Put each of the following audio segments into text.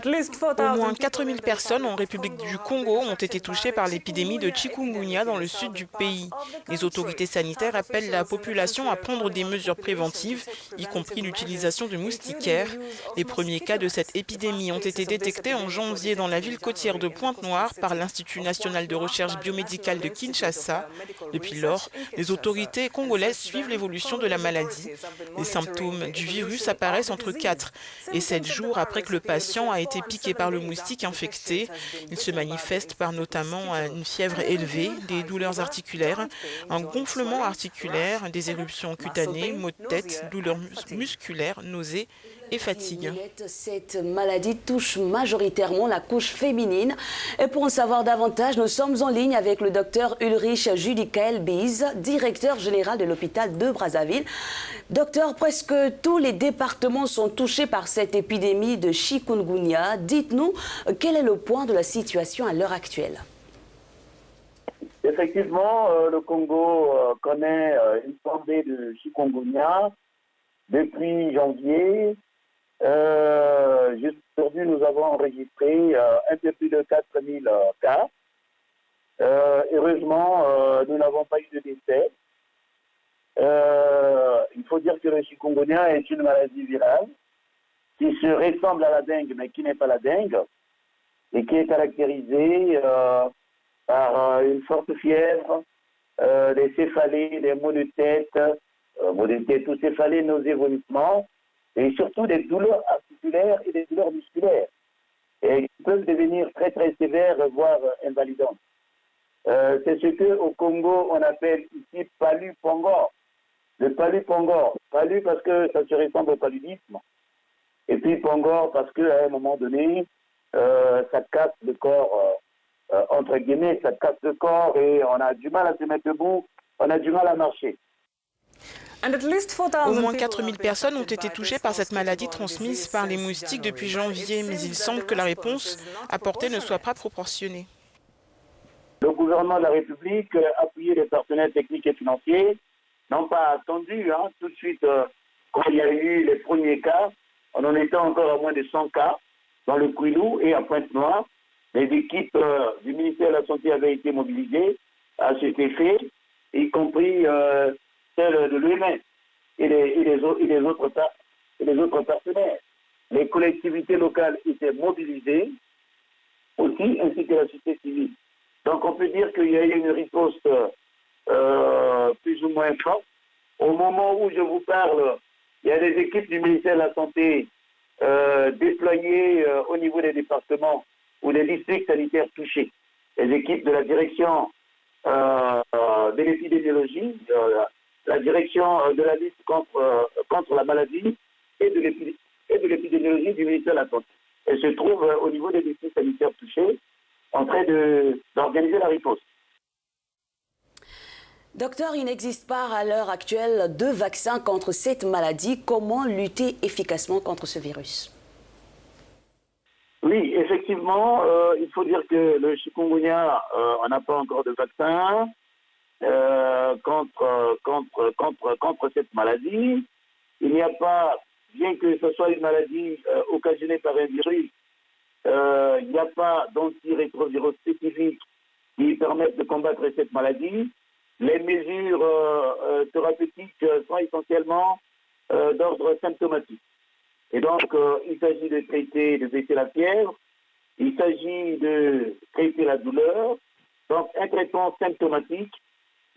Au moins 4000 personnes en République du Congo ont été touchées par l'épidémie de chikungunya dans le sud du pays. Les autorités sanitaires appellent la population à prendre des mesures préventives, y compris l'utilisation de moustiquaires. Les premiers cas de cette épidémie ont été détectés en janvier dans la ville côtière de Pointe-Noire par l'Institut national de recherche biomédicale de Kinshasa. Depuis lors, les autorités congolaises suivent l'évolution de la maladie. Les symptômes du virus apparaissent entre 4 et 7 jours après que le patient a été piqué par le moustique infecté. Il se manifeste par notamment une fièvre élevée, des douleurs articulaires, un gonflement articulaire, des éruptions cutanées, maux de tête, douleurs musculaires, nausées et fatigue. Cette maladie touche majoritairement la couche féminine. Et pour en savoir davantage, nous sommes en ligne avec le docteur Ulrich Judicael Bies, directeur général de l'hôpital de Brazzaville. Docteur, presque tous les départements sont touchés par cette épidémie de chikungunya. Dites-nous, quel est le point de la situation à l'heure actuelle? Effectivement, le Congo connaît une flambée de chikungunya depuis janvier. Aujourd'hui, nous avons enregistré un peu plus de 4000 cas. Heureusement, nous n'avons pas eu de décès. Il faut dire que le chikungunya est une maladie virale qui se ressemble à la dengue, mais qui n'est pas la dengue, et qui est caractérisée par une forte fièvre, des céphalées, des maux de tête ou céphalées, nausées, vomissements, et surtout des douleurs articulaires et des douleurs musculaires, et qui peuvent devenir très très sévères, voire invalidantes. C'est ce qu'au Congo on appelle ici palu-pongor. Le palu-pongor. Palu parce que ça se ressemble au paludisme. Et puis pongor parce qu'à un moment donné, ça casse le corps, entre guillemets, ça casse le corps et on a du mal à se mettre debout, on a du mal à marcher. Au moins 4000 personnes ont été touchées par cette maladie transmise par les moustiques depuis janvier, mais il semble que la réponse apportée ne soit pas proportionnée. Le gouvernement de la République, appuyé des partenaires techniques et financiers, n'ont pas attendu tout de suite quand il y a eu les premiers cas. On en était encore à moins de 100 cas dans le Kouilou et à Pointe-Noire. Les équipes du ministère de la Santé avaient été mobilisées à cet effet, y compris celles de l'UMS et les autres partenaires. Les collectivités locales étaient mobilisées aussi, ainsi que la société civile. Donc on peut dire qu'il y a eu une riposte plus ou moins forte. Au moment où je vous parle, il y a des équipes du ministère de la Santé déployées au niveau des départements ou des districts sanitaires touchés. Les équipes de la direction de l'épidémiologie, la direction de la lutte contre la maladie et de l'épidémiologie du ministère de la Santé. Elle se trouve au niveau des districts sanitaires touchés en train d'organiser la riposte. Docteur, il n'existe pas à l'heure actuelle de vaccin contre cette maladie. Comment lutter efficacement contre ce virus? Oui, effectivement, il faut dire que le chikungunya, on n'a pas encore de vaccin contre cette maladie. Il n'y a pas, bien que ce soit une maladie occasionnée par un virus, il n'y a pas d'antirétroviraux spécifiques qui permettent de combattre cette maladie. Les mesures thérapeutiques sont essentiellement d'ordre symptomatique. Et donc, il s'agit de baisser la fièvre, il s'agit de traiter la douleur, donc un traitement symptomatique,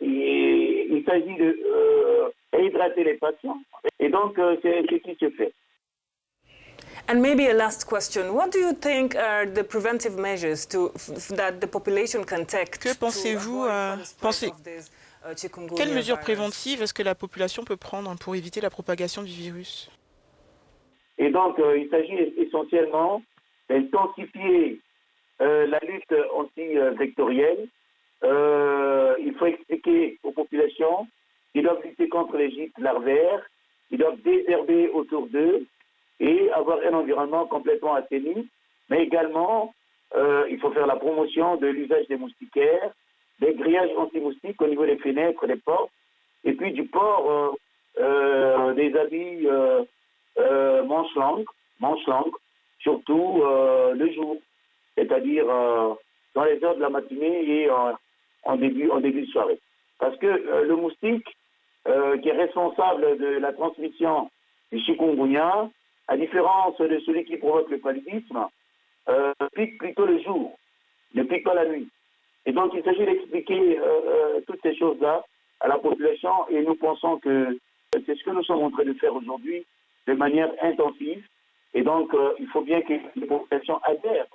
et il s'agit de réhydrater les patients. Et donc, c'est ce qui se fait. And maybe a last question. What do you think are the preventive measures that the population can take? Que pensez-vous Quelles mesures préventives est-ce que la population peut prendre pour éviter la propagation du virus? Et donc, il s'agit essentiellement d'intensifier la lutte anti-vectorielle. Il faut expliquer aux populations qu'ils doivent lutter contre les gîtes larvaires, ils doivent désherber autour d'eux et avoir un environnement complètement assaini. Mais également, il faut faire la promotion de l'usage des moustiquaires, des grillages anti-moustiques au niveau des fenêtres, des portes, et puis du port des habits manches-langues, surtout le jour, c'est-à-dire dans les heures de la matinée et en début de soirée. Parce que le moustique, qui est responsable de la transmission du chikungunya, à différence de celui qui provoque le paludisme, pique plutôt le jour, ne pique pas la nuit. Et donc il s'agit d'expliquer toutes ces choses-là à la population et nous pensons que c'est ce que nous sommes en train de faire aujourd'hui de manière intensive. Et donc il faut bien que les populations adhèrent